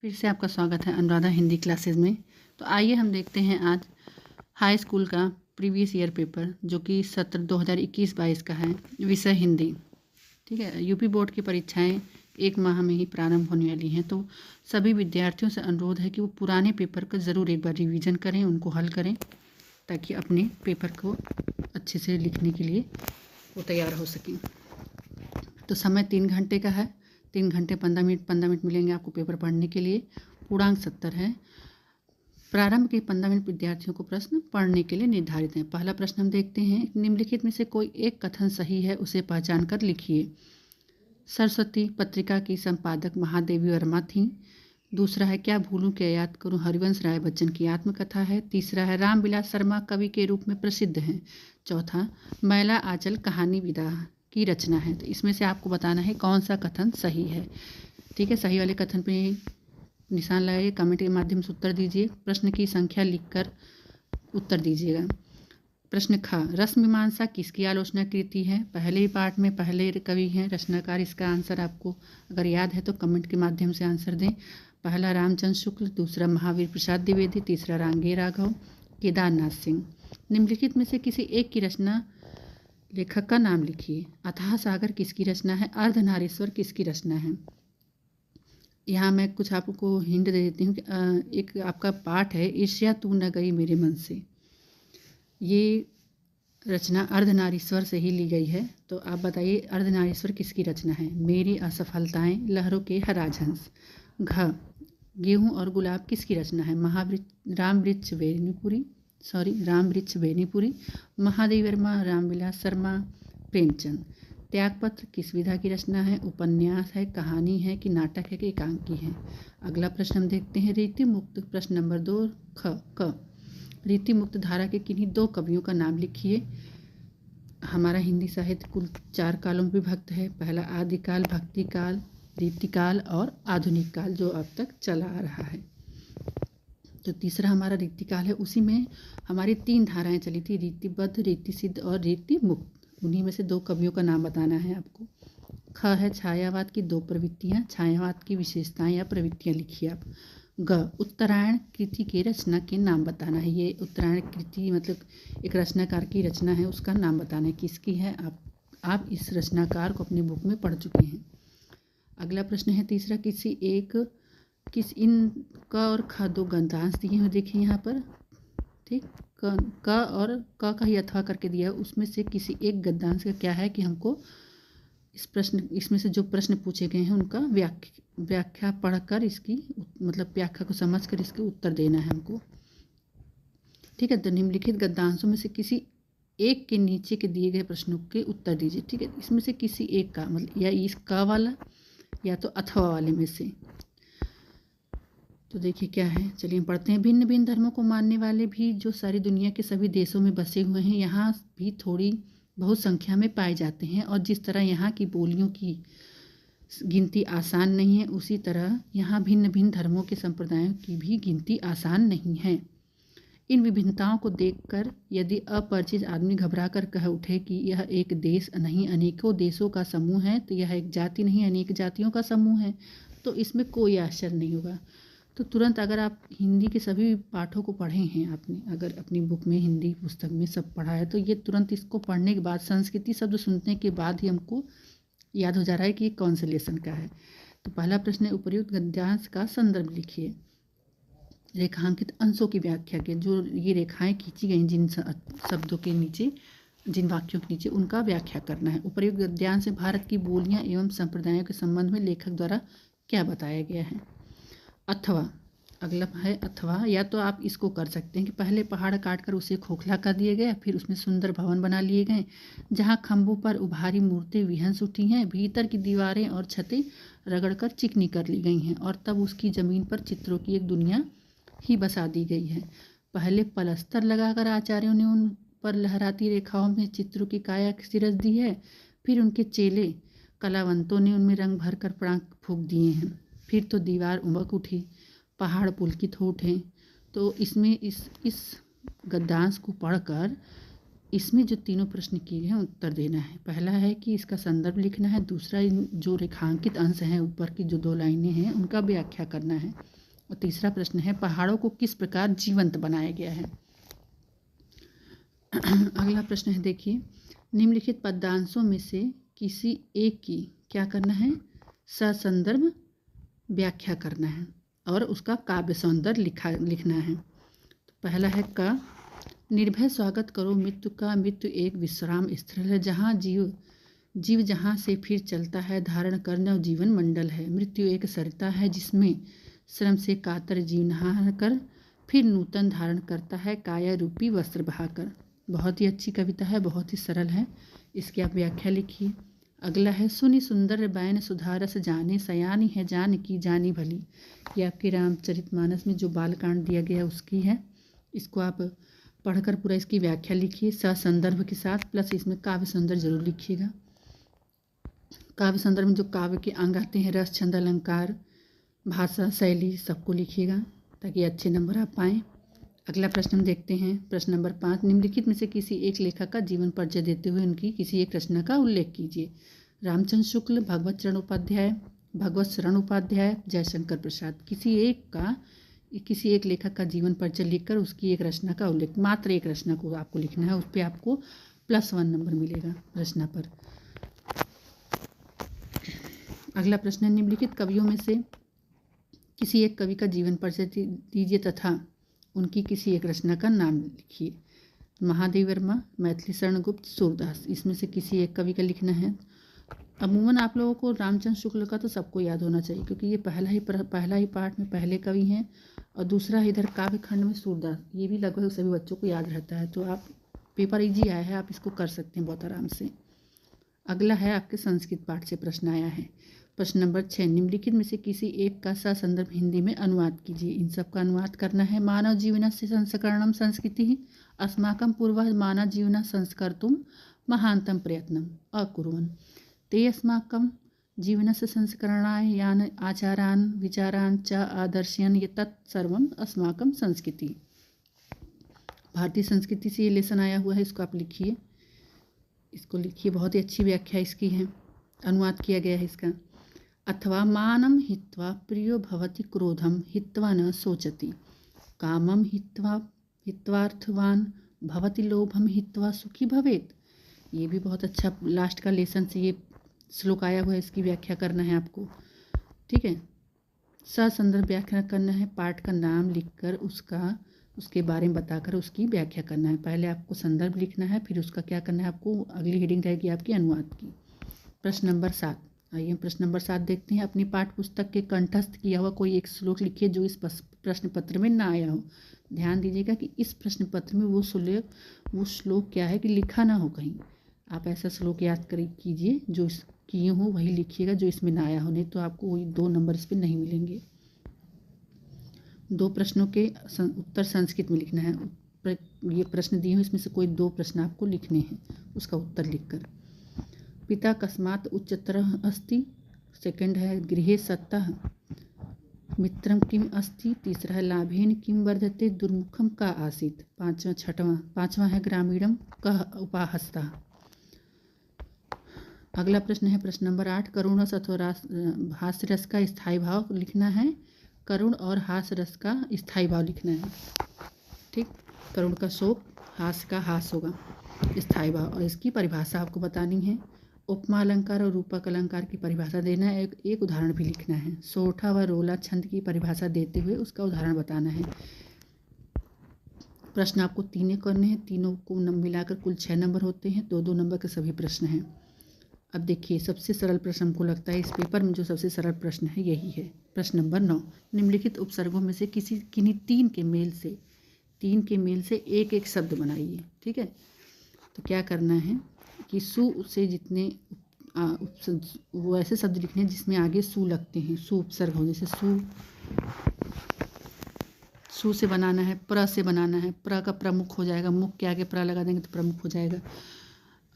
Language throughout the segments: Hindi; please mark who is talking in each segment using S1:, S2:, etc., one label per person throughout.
S1: फिर से आपका स्वागत है अनुराधा हिंदी क्लासेस में। तो आइए हम देखते हैं आज हाई स्कूल का प्रीवियस ईयर पेपर जो कि सत्र 2021-22 का है, विषय हिंदी। ठीक है, यूपी बोर्ड की परीक्षाएं एक माह में ही प्रारंभ होने वाली हैं, तो सभी विद्यार्थियों से अनुरोध है कि वो पुराने पेपर का ज़रूर एक बार रिवीजन करें, उनको हल करें ताकि अपने पेपर को अच्छे से लिखने के लिए वो तैयार हो सकें। तो समय 3 घंटे का है, 3 घंटे 15 मिनट मिलेंगे आपको पेपर पढ़ने के लिए। पूर्णांक 70 है। प्रारंभ के 15 मिनट विद्यार्थियों को प्रश्न पढ़ने के लिए निर्धारित हैं। पहला प्रश्न हम देखते हैं, निम्नलिखित में से कोई एक कथन सही है, उसे पहचान कर लिखिए। सरस्वती पत्रिका की संपादक महादेवी वर्मा थीं। दूसरा है, क्या भूलूं क्या याद करूं हरिवंश राय बच्चन की आत्मकथा है। तीसरा है, रामविलास शर्मा कवि के रूप में प्रसिद्ध हैं। चौथा, मैला आंचल कहानी विदा की रचना है। तो इसमें से आपको बताना है कौन सा कथन सही है। ठीक है, सही वाले कथन पे निशान लगाइए, कमेंट के माध्यम से उत्तर दीजिए। प्रश्न की संख्या लिखकर उत्तर दीजिएगा। प्रश्न ख, रसमीमांसा किसकी आलोचना कृति है। पहले ही पार्ट में पहले कवि हैं रचनाकार। इसका आंसर आपको अगर याद है तो कमेंट के माध्यम से आंसर दें। पहला रामचंद्र शुक्ल, दूसरा महावीर प्रसाद द्विवेदी, तीसरा रांगे राघव, केदारनाथ सिंह। निम्नलिखित में से किसी एक की रचना लेखक का नाम लिखिए। अथाह सागर किसकी रचना है। अर्धनारीश्वर किसकी रचना है। यहाँ मैं कुछ आपको हिंट दे देती हूँ कि एक आपका पाठ है, ईर्ष्या तू न गई मेरे मन से। ये रचना अर्धनारीश्वर से ही ली गई है। तो आप बताइए अर्धनारीश्वर किसकी रचना है। मेरी असफलताएं, लहरों के हराजहंस। घ, गेहूँ और गुलाब किसकी रचना है। राम वृक्ष बेनीपुरी, महादेवी वर्मा, रामविलास शर्मा, प्रेमचंद। त्यागपत्र किस विधा की रचना है। उपन्यास है, कहानी है कि नाटक है कि एकांकी है। अगला प्रश्न हम देखते हैं, रीति मुक्त। प्रश्न नंबर 2 क, रीति मुक्त धारा के किन्हीं 2 कवियों का नाम लिखिए। हमारा हिंदी साहित्य कुल 4 कालों में विभक्त है। पहला आदिकाल, भक्तिकाल, रीतिकाल और आधुनिक काल जो अब तक चला आ रहा है। तो तीसरा हमारा रीतिकाल है, उसी में हमारी 3 धाराएं चली थी, रीतिबद्ध, रीति सिद्ध और रीति मुक्त। उन्हीं में से 2 कवियों का नाम बताना है आपको। ख है, छायावाद की 2 प्रवृत्तियां। छायावाद की विशेषताएं या प्रवृत्तियां लिखिए आप। ग, उत्तरायण कृति के रचना के नाम बताना है। ये उत्तरायण कृति मतलब एक रचनाकार की रचना है, उसका नाम बताना है किसकी है। आप इस रचनाकार को अपनी बुक में पढ़ चुके हैं। अगला प्रश्न है तीसरा, इन क और ख 2 गद्यांश दिए हुए देखिए यहाँ पर। ठीक, क और क का ही अथवा करके दिया है, उसमें से किसी एक गद्यांश का क्या है कि हमको इसमें से जो प्रश्न पूछे गए हैं उनका व्याख्या पढ़कर इसकी मतलब व्याख्या को समझकर इसके उत्तर देना है हमको। ठीक है, तो निम्नलिखित गद्यांशों में से किसी एक के नीचे के दिए गए प्रश्नों के उत्तर दीजिए। ठीक है, इसमें से किसी एक का मतलब या इस क वाला या तो अथवा वाले में से। तो देखिए क्या है, चलिए हम पढ़ते हैं। भिन्न भिन्न धर्मों को मानने वाले भी जो सारी दुनिया के सभी देशों में बसे हुए हैं, यहाँ भी थोड़ी बहुत संख्या में पाए जाते हैं। और जिस तरह यहाँ की बोलियों की गिनती आसान नहीं है, उसी तरह यहाँ भिन्न भिन्न धर्मों के संप्रदायों की भी गिनती आसान नहीं है। इन विभिन्नताओं को देखकर यदि अपरिचित आदमी घबरा कर कह उठे कि यह एक देश नहीं अनेकों देशों का समूह है, तो यह एक जाति नहीं अनेक जातियों का समूह है, तो इसमें कोई आश्चर्य नहीं होगा। तो तुरंत अगर आप हिंदी के सभी पाठों को पढ़े हैं, आपने अगर अपनी बुक में हिंदी पुस्तक में सब पढ़ा है, तो ये तुरंत इसको पढ़ने के बाद संस्कृति शब्द सुनने के बाद ही हमको याद हो जा रहा है कि ये कौन से लेसन का है। तो पहला प्रश्न है, उपर्युक्त गद्यांश का संदर्भ लिखिए। रेखांकित अंशों की व्याख्या के, जो ये रेखाएं खींची गई जिन शब्दों के नीचे, जिन वाक्यों के नीचे, उनका व्याख्या करना है। उपर्युक्त गद्यांश में भारत की बोलियां एवं संप्रदायों के संबंध में लेखक द्वारा क्या बताया गया है। अथवा, अगला है अथवा। या तो आप इसको कर सकते हैं कि पहले पहाड़ काटकर उसे खोखला कर दिया गया, फिर उसमें सुंदर भवन बना लिए गए जहां खंभों पर उभारी मूर्तें विहंस उठी हैं, भीतर की दीवारें और छतें रगड़कर चिकनी कर ली गई हैं और तब उसकी ज़मीन पर चित्रों की एक दुनिया ही बसा दी गई है। पहले पलस्तर लगाकर आचार्यों ने उन पर लहराती रेखाओं में चित्रों की काया सिरस दी है, फिर उनके चेले कलावंतों ने उनमें रंग भर कर प्राण फूंक दिए हैं। फिर तो दीवार उमक उठी, पहाड़ पुलकित हो उठे। तो इसमें इस गद्यांश को पढ़कर इसमें जो तीनों प्रश्न किए गए हैं उत्तर देना है। पहला है कि इसका संदर्भ लिखना है, दूसरा जो रेखांकित अंश हैं ऊपर की जो 2 लाइनें हैं उनका व्याख्या करना है, और तीसरा प्रश्न है पहाड़ों को किस प्रकार जीवंत बनाया गया है। अगला प्रश्न है, देखिए, निम्नलिखित पद्यांशों में से किसी एक की क्या करना है, ससंदर्भ व्याख्या करना है और उसका काव्य सौंदर्य लिखना है। तो पहला है क, निर्भय स्वागत करो मृत्यु का, मृत्यु एक विश्राम स्थल है, जहाँ जीव जहाँ से फिर चलता है, धारण कर नव जीवन मंडल है। मृत्यु एक सरिता है जिसमें श्रम से कातर जीव नहा कर फिर नूतन धारण करता है, काया रूपी वस्त्र बहाकर। बहुत ही अच्छी कविता है, बहुत ही सरल है, इसकी आप व्याख्या लिखिए। अगला है, सुनी सुंदर बैन सुधारस जाने, सयानी है जान की जानी भली। ये आपके रामचरितमानस में जो बालकांड दिया गया उसकी है। इसको आप पढ़कर पूरा इसकी व्याख्या लिखिए ससंदर्भ के साथ, प्लस इसमें काव्य सौंदर्य जरूर लिखिएगा। काव्य सौंदर्य में जो काव्य के अंग आते हैं, रस, छंद, अलंकार, भाषा, शैली, सबको लिखिएगा ताकि अच्छे नंबर आप पाएँ। अगला प्रश्न हम देखते हैं, प्रश्न नंबर 5, निम्नलिखित में से किसी एक लेखक का जीवन परिचय देते हुए उनकी किसी एक रचना का उल्लेख कीजिए। रामचंद्र शुक्ल, भगवत शरण उपाध्याय, जयशंकर प्रसाद। किसी एक लेखक का जीवन परिचय लिखकर उसकी एक रचना का उल्लेख, मात्र एक रचना को आपको लिखना है, उस पर आपको +1 नंबर मिलेगा रचना पर। अगला प्रश्न है, निम्नलिखित कवियों में से किसी एक कवि का जीवन परिचय दीजिए तथा उनकी किसी एक रचना का नाम लिखिए। महादेव वर्मा, मैथिली शरण गुप्त, सूरदास, इसमें से किसी एक कवि का लिखना है। अमूमन आप लोगों को रामचंद्र शुक्ल का तो सबको याद होना चाहिए क्योंकि ये पहला ही पार्ट में पहले कवि हैं, और दूसरा इधर काव्य खंड में सूरदास। ये भी लगभग सभी बच्चों को याद रहता है, तो आप पेपर इजी आया है, आप इसको कर सकते हैं बहुत आराम से। अगला है आपके संस्कृत पाठ से प्रश्न आया है, प्रश्न नंबर 6, निम्नलिखित में से किसी एक का ससंदर्भ हिंदी में अनुवाद कीजिए। इन सब का अनुवाद करना है। मानव जीवनस्य संस्करणम संस्कृति अस्माकं पूर्वज मानव जीवन संस्कर्तुं महांतम प्रयत्नम अकुर्वन् ते अस्माकं जीवनस्य संस्करणाय यान आचारान् विचारान् च आदर्शयन् तत्सर्वम् अस्माकं संस्कृति। भारतीय संस्कृति से ये लेसन आया हुआ है, इसको आप लिखिए, बहुत ही अच्छी व्याख्या इसकी है, अनुवाद किया गया है इसका। अथवा मानं हित्वा प्रियो भवति क्रोधं हित्वा न शोचति, कामं हित्वार्थवान् भवति लोभं हित्वा सुखी भवेत्। ये भी बहुत अच्छा लास्ट का लेसन से ये श्लोक आया हुआ है, इसकी व्याख्या करना है आपको, ठीक है। ससंदर्भ व्याख्या करना है, पाठ का नाम लिखकर उसके बारे में बताकर उसकी व्याख्या करना है। पहले आपको संदर्भ लिखना है, फिर उसका क्या करना है आपको, अगली हेडिंग रहेगी आपकी अनुवाद की। प्रश्न नंबर 7, आइए प्रश्न नंबर 7 देखते हैं। अपनी पाठ्य पुस्तक के कंठस्थ किया हुआ कोई एक श्लोक लिखिए जो इस प्रश्न पत्र में ना आया हो। ध्यान दीजिएगा कि इस प्रश्न पत्र में वो श्लोक क्या है कि लिखा ना हो कहीं। आप ऐसा श्लोक याद कीजिए जो किए हो वही लिखिएगा, जो इसमें ना आया हो, नहीं तो आपको वही 2 नंबर इस पर नहीं मिलेंगे। 2 प्रश्नों के उत्तर संस्कृत में लिखना है। ये प्रश्न दिए हुए इसमें से कोई 2 प्रश्न आपको लिखने हैं, उसका उत्तर लिखकर। पिता कस्मात् उच्चतरः अस्ति, सेकंड है गृहे सत्तः मित्रम किम अस्ति, तीसरा है लाभेन किम वर्धते दुर्मुखम का आसीत, पांचवा है ग्रामीणम कह उपाहस्ता। अगला प्रश्न है प्रश्न नंबर 8, करुण रस अथवा हास्य रस का स्थायी भाव लिखना है। करुण और हास्य रस का स्थायी भाव लिखना है, ठीक। करुण का शोक, हास्य का हास होगा स्थायी भाव, और इसकी परिभाषा आपको बतानी है। उपमा अलंकार और रूपक अलंकार की परिभाषा देना है, एक उदाहरण भी लिखना है। सोठा व रोला छंद की परिभाषा देते हुए उसका उदाहरण बताना है। प्रश्न आपको 3 करने हैं, तीनों को मिलाकर कुल 6 नंबर होते हैं, 2-2 नंबर के सभी प्रश्न हैं। अब देखिए, सबसे सरल प्रश्न हमको लगता है इस पेपर में जो सबसे सरल प्रश्न है यही है। प्रश्न नंबर 9, निम्नलिखित उपसर्गों में से किन्हीं 3 के मेल से एक शब्द बनाइए, ठीक है। तो क्या करना है कि सु से जितने वो ऐसे शब्द लिखने हैं जिसमें आगे सु लगते हैं, सु उपसर्ग हो, जैसे सु से बनाना है, प्र से बनाना है, प्र का प्रमुख हो जाएगा, मुख के आगे प्र लगा देंगे तो प्रमुख हो जाएगा।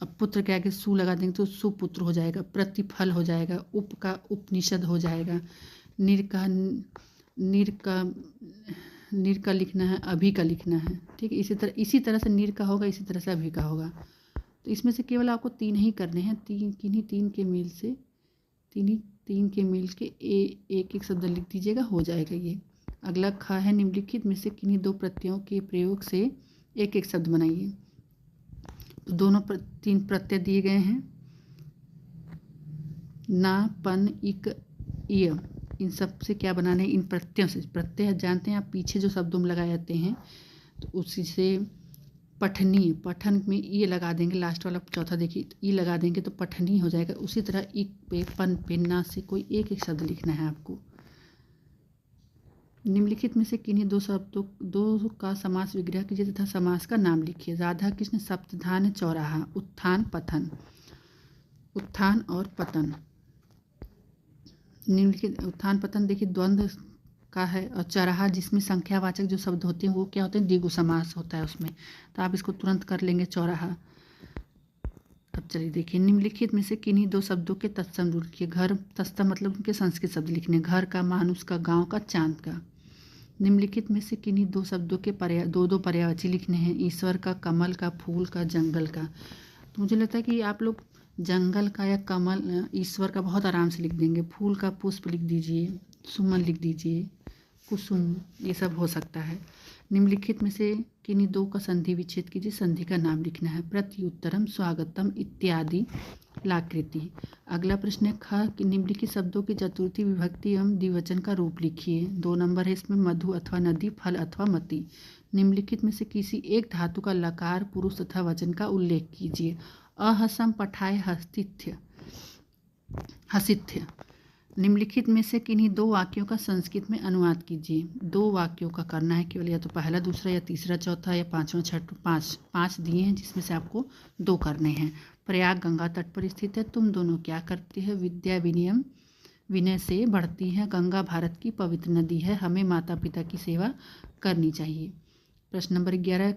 S1: अब पुत्र के आगे सु लगा देंगे तो सुपुत्र हो जाएगा, प्रतिफल हो जाएगा, उप का उपनिषद हो जाएगा, निर का नीर का लिखना है, अभी का लिखना है। ठीक है, इसी तरह से नीर का होगा, इसी तरह से अभी का होगा। तो इसमें से केवल आपको 3 ही करने हैं। किन्हीं 3 के मेल से, तीन के मेल के एक एक शब्द लिख दीजिएगा, हो जाएगा ये। अगला ख है, निम्नलिखित में से किन्हीं 2 प्रत्ययों के प्रयोग से एक एक शब्द बनाइए। तो 3 प्रत्यय दिए गए हैं, ना, पन, इक, इय। इन सब से क्या बनाना है? इन प्रत्ययों से। प्रत्यय जानते हैं आप, पीछे जो शब्दों में लगाए जाते हैं, तो उसी से पठनीय, पठन में ई लगा देंगे, लास्ट वाला चौथा देखिए, ई लगा देंगे तो पठनीय हो जाएगा। उसी तरह इक पे, पन पे, ना से कोई एक एक शब्द लिखना है आपको। निम्नलिखित में से किन्हीं 2 शब्दों का समास विग्रह कीजिए तथा समास का नाम लिखिए। राधा कृष्ण सप्तधान चौराहा। उत्थान पतन, उत्थान और पतन। निम्नलिखित उत्थान पतन देखिए द्वंद्व का है, और चौराहा जिसमें संख्यावाचक जो शब्द होते हैं वो क्या होते हैं? द्विगु समास होता है उसमें, तो आप इसको तुरंत कर लेंगे, चौराहा। अब चलिए देखिए, निम्नलिखित में से किन्हीं 2 शब्दों के तत्सम रूप लिखिए। घर, तत्सम मतलब उनके संस्कृत शब्द लिखने, घर का, मानुष का, गांव का, चांद का। निम्नलिखित में से किन्हीं 2 शब्दों के दो पर्यायवाची लिखने हैं। ईश्वर का, कमल का, फूल का, जंगल का। तो मुझे लगता है कि आप लोग जंगल का या कमल, ईश्वर का बहुत आराम से लिख देंगे। फूल का पुष्प लिख दीजिए, सुमन लिख दीजिए, कुसुम, ये सब हो सकता है। निम्नलिखित में से किन्हीं 2 का संधि विच्छेद कीजिए। संधि का नाम लिखना है। प्रत्युत्तरम, स्वागतम इत्यादि, लाकृति। अगला प्रश्न है ख कि निम्नलिखित शब्दों की चतुर्थी विभक्ति एवं द्विवचन का रूप लिखिए। 2 नंबर है इसमें, मधु अथवा नदी, फल अथवा मति। निम्नलिखित में से किसी एक धातु का लकार पुरुष तथा वचन का उल्लेख कीजिए। अहसम पठाए हस्तिथ्य, हसिथ्य। निम्नलिखित में से किन्हीं 2 वाक्यों का संस्कृत में अनुवाद कीजिए। 2 वाक्यों का करना है केवल, या तो पहला, दूसरा, या तीसरा, चौथा, या पांचवा, छठा। 5 दिए हैं जिसमें से आपको 2 करने हैं। प्रयाग गंगा तट पर स्थित है। तुम दोनों क्या करते हैं? विद्या विनियम विनय से बढ़ती है। गंगा भारत की पवित्र नदी है। हमें माता पिता की सेवा करनी चाहिए। प्रश्न नंबर 11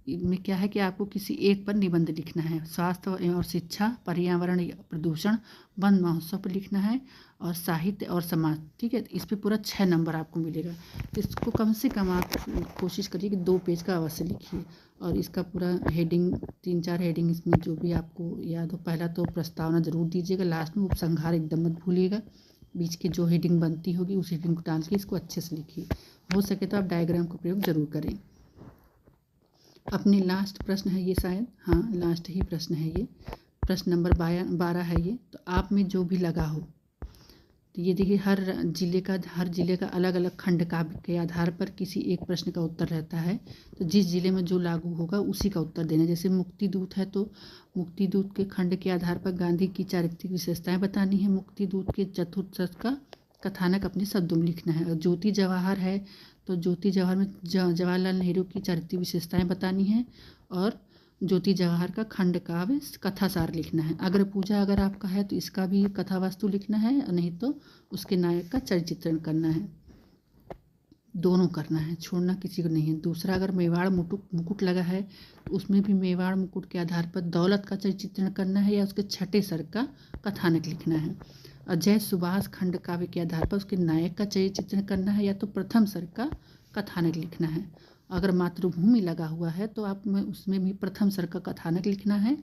S1: में क्या है कि आपको किसी एक पर निबंध लिखना है। स्वास्थ्य और शिक्षा, पर्यावरण प्रदूषण, वन महोत्सव पर लिखना है, और साहित्य और समाज। ठीक है, इस पे पूरा 6 नंबर आपको मिलेगा। इसको कम से कम आप कोशिश करिए कि 2 पेज का अवश्य लिखिए, और इसका पूरा हेडिंग, 3-4 हेडिंग इसमें जो भी आपको याद हो। पहला तो प्रस्तावना जरूर दीजिएगा, लास्ट में उपसंहार एकदम मत भूलिएगा। बीच की जो हेडिंग बनती होगी उस हेडिंग को डाल के इसको अच्छे से लिखिए। हो सके तो आप डायग्राम का प्रयोग जरूर करें। अपने लास्ट प्रश्न है ये, शायद हाँ लास्ट ही प्रश्न है ये, प्रश्न नंबर 12 है ये। तो आप में जो भी लगा हो, तो ये देखिए, हर जिले का अलग अलग खंड काव्य के आधार पर किसी एक प्रश्न का उत्तर रहता है। तो जिस जिले में जो लागू होगा उसी का उत्तर देना। जैसे मुक्ति दूत है तो मुक्ति दूत के खंड के आधार पर गांधी की चारित्रिक विशेषताएं बतानी है। मुक्ति दूत के चतुर्थ शब्द का कथानक अपने शब्दों में लिखना है। और ज्योति जवाहर है तो ज्योति जवाहर में जवाहरलाल नेहरू की चारित्रिक विशेषताएं बतानी है, और ज्योति जवाहर का खंड काव्य कथासार लिखना है। अग्र पूजा अगर आपका है तो इसका भी कथा वस्तु लिखना है, नहीं तो उसके नायक का चरित्रण करना है। दोनों करना है, छोड़ना किसी को नहीं है। दूसरा, अगर मेवाड़ मुकुट लगा है तो उसमें भी मेवाड़ मुकुट के आधार पर दौलत का चरित्रण करना है, या उसके छठे सर का कथानक लिखना है। और जय सुभाष खंड काव्य के आधार पर उसके नायक का चरित्रण करना है, या तो प्रथम सर का कथानक लिखना है। अगर मातृभूमि लगा हुआ है तो आप में उसमें भी प्रथम सर का कथानक लिखना है,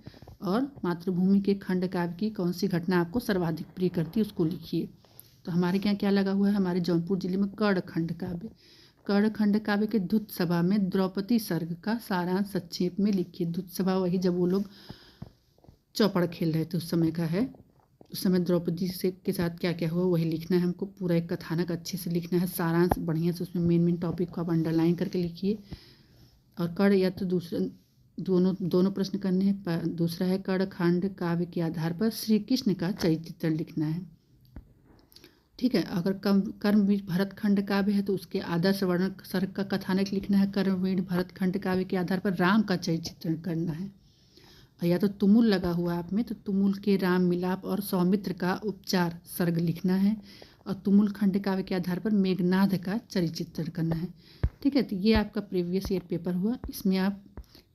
S1: और मातृभूमि के खंड काव्य की कौन सी घटना आपको सर्वाधिक प्रिय करती है उसको लिखिए। तो हमारे यहाँ क्या लगा हुआ है? हमारे जौनपुर जिले में कर्ण खंड काव्य। कर्ण खंड काव्य के धुत सभा में द्रौपदी सर्ग का सारांश संक्षेप में लिखिए। धुत सभा वही जब वो लोग चौपड़ खेल रहे थे उस समय का है। उस समय द्रौपदी से के साथ क्या क्या हुआ वही लिखना है हमको। पूरा एक कथानक अच्छे से लिखना है, सारांश बढ़िया से, उसमें मेन टॉपिक को आप अंडरलाइन करके लिखिए। और कर्ण, या तो दूसरा, दोनों प्रश्न करने हैं। दूसरा है कर्ण खंड काव्य के आधार पर श्री कृष्ण का चरित्रण लिखना है। ठीक है, अगर कर्मवीर भरत खंड काव्य है तो उसके आदर्श वर्ण सर्ग का कथानक लिखना है। कर्मवीर भरत खंड काव्य के आधार पर राम का चरित्रण करना है। या तो तुमुल लगा हुआ आप में तो तुमुल के राम मिलाप और सौमित्र का उपचार सर्ग लिखना है। और तुमुल खंड काव्य के आधार पर मेघनाद का चरित्रण करना है। ठीक है, तो ये आपका प्रीवियस ईयर पेपर हुआ। इसमें आप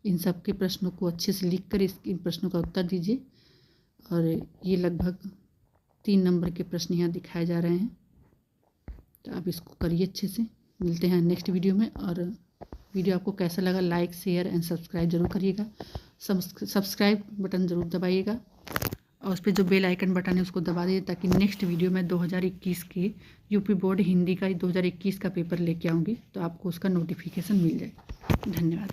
S1: इन सब के प्रश्नों को अच्छे से लिख कर इन प्रश्नों का उत्तर दीजिए। और ये लगभग 3 नंबर के प्रश्न यहाँ दिखाए जा रहे हैं, तो आप इसको करिए अच्छे से। मिलते हैं नेक्स्ट वीडियो में। और वीडियो आपको कैसा लगा लाइक शेयर एंड सब्सक्राइब जरूर करिएगा। सब्सक्राइब बटन ज़रूर दबाइएगा और उस पर जो बेल आइकन बटन है उसको दबा दीजिए, ताकि नेक्स्ट वीडियो में 2021 के यूपी बोर्ड हिंदी का 2021 का पेपर लेके आऊँगी तो आपको उसका नोटिफिकेशन मिल जाए। धन्यवाद।